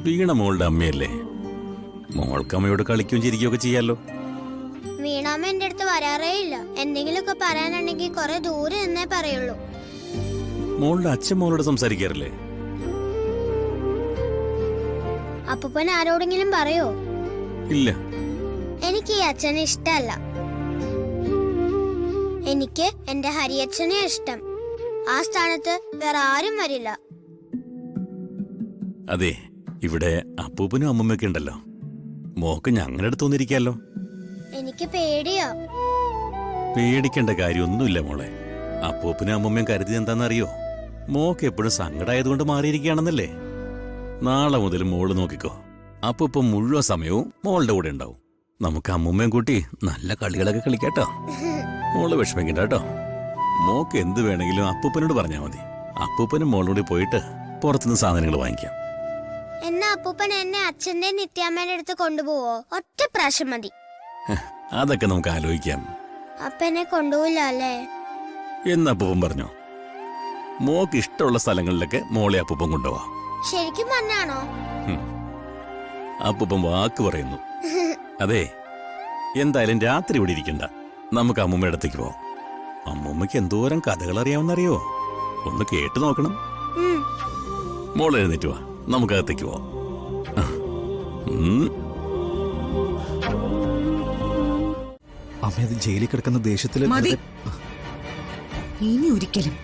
വീണ മോളുടെ അമ്മയല്ലേ, മോൾക്ക് അമ്മയോട് കളിക്കുകയും ചിരിക്കുകയൊക്കെ ചെയ്യാലോ. വീണാമ്മ എന്റെ അടുത്ത് വരാറേ ഇല്ല. എന്തെങ്കിലുമൊക്കെ പറയാനുണ്ടെങ്കിൽ കുറെ ദൂരെ എന്നേ പറയുള്ളൂ. മോളുടെ അച്ഛൻ മോളോട് സംസാരിക്കാറില്ലേ? അപ്പൂപ്പൻ ആരോടെങ്കിലും പറയോ? ഇല്ല. എനിക്ക് ഈ അച്ഛനെ ഇഷ്ടമല്ല. എനിക്ക് എന്റെ ഹരിയച്ഛനെ ഇഷ്ടം. ആ സ്ഥാനത്ത് വേറെ ആരും വരില്ല. അതെ, ഇവിടെ അപ്പൂപ്പനും അമ്മമ്മയൊക്കെ ഉണ്ടല്ലോ, മോക്ക് ഞങ്ങളുടെ അടുത്ത് വന്നിരിക്കാലോ. എനിക്ക് പേടിയാ. പേടിക്കേണ്ട കാര്യമൊന്നുമില്ല മോളെ. അപ്പൂപ്പനും അമ്മമ്മയും കരുതി എന്താണെന്നറിയോ, മോക്ക് എപ്പോഴും സങ്കടമായതുകൊണ്ട് മാറിയിരിക്കുകയാണെന്നല്ലേ. നാളെ മുതൽ മോള് നോക്കിക്കോ, അപ്പൂപ്പ മുഴുവൻ സമയവും മോളുടെ കൂടെ ഉണ്ടാവും. നമുക്ക് അമ്മൂമ്മയും കൂട്ടി നല്ല കളികളൊക്കെ കളിക്കാട്ടോ. മോള് വിഷമിക്കണ്ട കേട്ടോ. മോക്ക് എന്ത് വേണമെങ്കിലും അപ്പൂപ്പനോട് പറഞ്ഞാൽ മതി. അപ്പൂപ്പനും മോളോട് പോയിട്ട് പുറത്തുനിന്ന് സാധനങ്ങൾ വാങ്ങിക്കാം. എന്നാ അപ്പൂപ്പൻ എന്നെ അച്ഛന്റെ നിത്യാമ്മേന്റെ അടുത്ത് കൊണ്ടുപോവോ? ഒറ്റ പ്രാവശ്യം മതി. അതൊക്കെ നമുക്ക് ആലോചിക്കാം. അപ്പ എന്നെ കൊണ്ടുപോയില്ല അല്ലേ? എന്ന് അപ്പൂപ്പൻ പറഞ്ഞോ? മോക്ക് ഇഷ്ടമുള്ള സ്ഥലങ്ങളിലൊക്കെ മോളെ അപ്പൂപ്പൻ കൊണ്ടുപോവാ. ശരിക്കും പറഞ്ഞാണോ? അപ്പൂപ്പൻ വാക്ക് പറയുന്നു. അതെ, എന്തായാലും രാത്രി ഇവിടെ ഇരിക്കണ്ട, നമുക്ക് അമ്മൂമ്മയുടെ അടുത്തേക്ക് പോവാം. അമ്മൂമ്മയ്ക്ക് എന്തോരം കഥകൾ അറിയാമെന്നറിയോ? ഒന്ന് കേട്ടു നോക്കണം. മോൾ എഴുന്നേറ്റ് വാ, നമുക്ക് അകത്തേക്ക് പോവാം. അമ്മ ജയിലിൽ കിടക്കുന്ന ദേഷ്യത്തില് ഇനി ഒരിക്കലും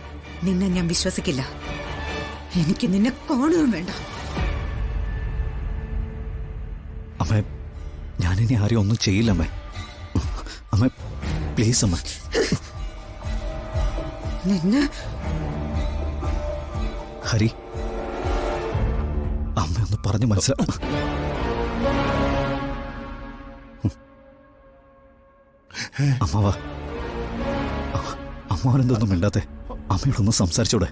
നിന്നെ ഞാൻ വിശ്വസിക്കില്ല. എനിക്ക് നിന്നെ കാണുകയും വേണ്ട. അമ്മ, ഞാനിനി ആരെയും ഒന്നും ചെയ്യില്ല അമ്മ. അമ്മ പ്ലീസ് അമ്മ. നിന്നെ ഹരി, അമ്മ ഒന്ന് പറഞ്ഞു മനസ്സിലാ. അമ്മ വാ. അമ്മാവനെന്തൊന്നും മിണ്ടാത്തെ? അമ്മയോടൊന്ന് സംസാരിച്ചൂടെ?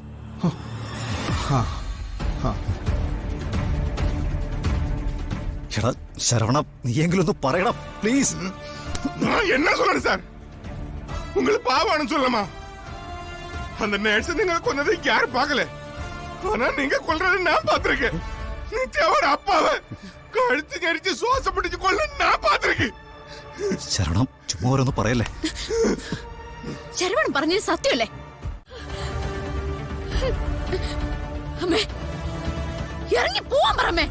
എടാ ശരവണ, നീയെങ്കിലും ഒന്ന് പറയണം പ്ലീസ്. என்ன சொல்றது சார்? உங்களுக்கு பாவானு சொல்லமா? அந்த நர்ஸ் நீங்க கொன்னதை யாரும் பார்க்கல. ஆனா நீங்க கொல்றதை நான் பார்த்திருக்கேன். நித்யாவோட அப்பாவை கழுத்து நெரிச்சு சுவாசம் பிடிச்சு கொல்ல நான் பார்த்திருக்கேன். ശരണം, ചുമ്മാ ഓരോന്ന് പറയല്ലേ. ശരവണൻ പറഞ്ഞത് സത്യമല്ലേ? അമ്മേ, ഇറങ്ങി പോവാൻ പറമ്മേ.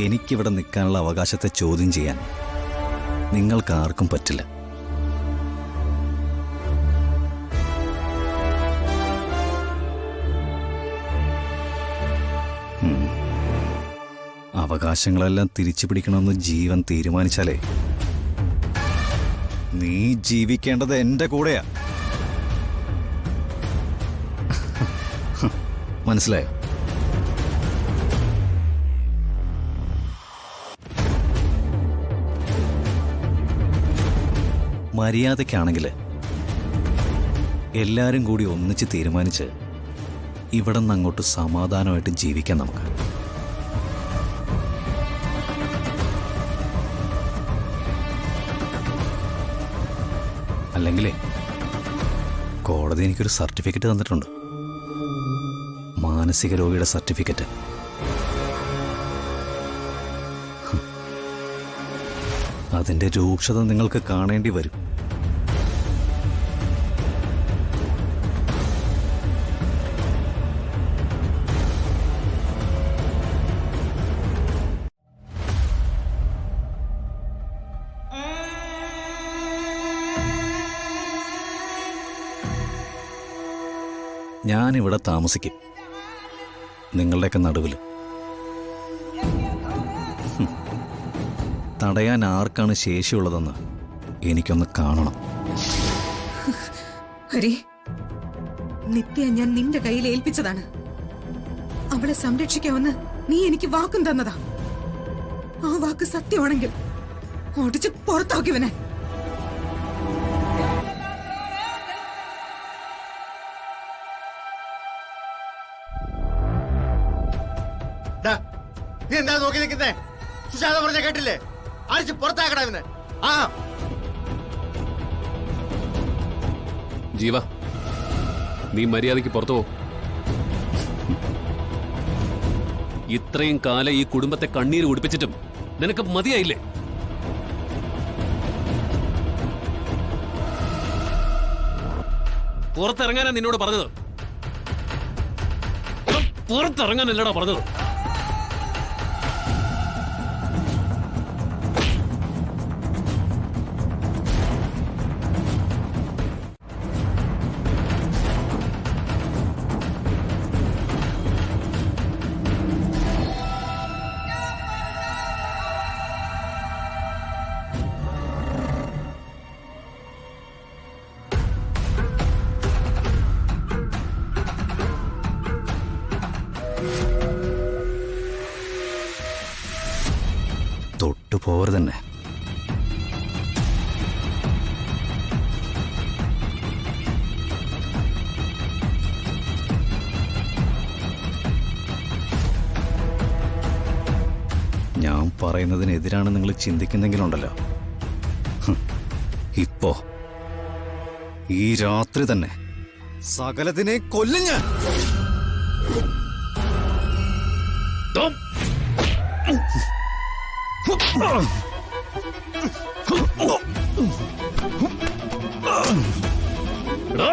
എനിക്കിവിടെ നിൽക്കാനുള്ള അവകാശത്തെ ചോദ്യം ചെയ്യാൻ നിങ്ങൾക്ക് ആർക്കും പറ്റില്ല. അവകാശങ്ങളെല്ലാം തിരിച്ചു പിടിക്കണമെന്ന് ജീവൻ തീരുമാനിച്ചാലേ നീ ജീവിക്കേണ്ടത് എന്റെ കൂടെയാ. മനസ്സിലായോ? മര്യാദയ്ക്കാണെങ്കിൽ എല്ലാരും കൂടി ഒന്നിച്ച് തീരുമാനിച്ച് ഇവിടെ നിന്ന് അങ്ങോട്ട് സമാധാനമായിട്ട് ജീവിക്കാം നമുക്ക്. അല്ലെങ്കിലേ കോടതി എനിക്കൊരു സർട്ടിഫിക്കറ്റ് തന്നിട്ടുണ്ട്, മാനസിക രോഗിയുടെ സർട്ടിഫിക്കറ്റ്. അതിന്റെ രൂക്ഷത നിങ്ങൾക്ക് കാണേണ്ടി വരും. ഞാനിവിടെ താമസിക്കും, നിങ്ങളുടെയൊക്കെ നടുവിൽ. തടയാൻ ആർക്കാണ് ശേഷിയുള്ളതെന്ന് എനിക്കൊന്ന് കാണണം. ഹരി, നിത്യ ഞാൻ നിന്റെ കയ്യിൽ ഏൽപ്പിച്ചതാണ്. അവളെ സംരക്ഷിക്കാമെന്ന് നീ എനിക്ക് വാക്കും തന്നതാ. ആ വാക്ക് സത്യമാണെങ്കിൽ ഓടിച്ച് പുറത്താക്കിവനെ. നീ എന്താ നോക്കി നിൽക്കുന്നേ? സുശാന്ത പറഞ്ഞ കേട്ടില്ലേ? അടിച്ച് പുറത്താക്കടാ ഇവനെ. ആ ജീവ, നീ മര്യാദയ്ക്ക് പുറത്തു പോ. ഇത്രയും കാലം ഈ കുടുംബത്തെ കണ്ണീര് കുടിപ്പിച്ചിട്ടും നിനക്ക് മതിയായില്ലേ? പുറത്തിറങ്ങാനാ നിന്നോട് പറഞ്ഞത്. പുറത്തിറങ്ങാനല്ലടാ പറഞ്ഞത്. തൊട്ടു പോവരുത് തന്നെ. ഞാൻ പറയുന്നതിനെതിരാണ് നിങ്ങൾ ചിന്തിക്കുന്നെങ്കിലുണ്ടല്ലോ, ഇപ്പോ ഈ രാത്രി തന്നെ സകലതിനെ കൊല്ലും ഞാൻ. എടാ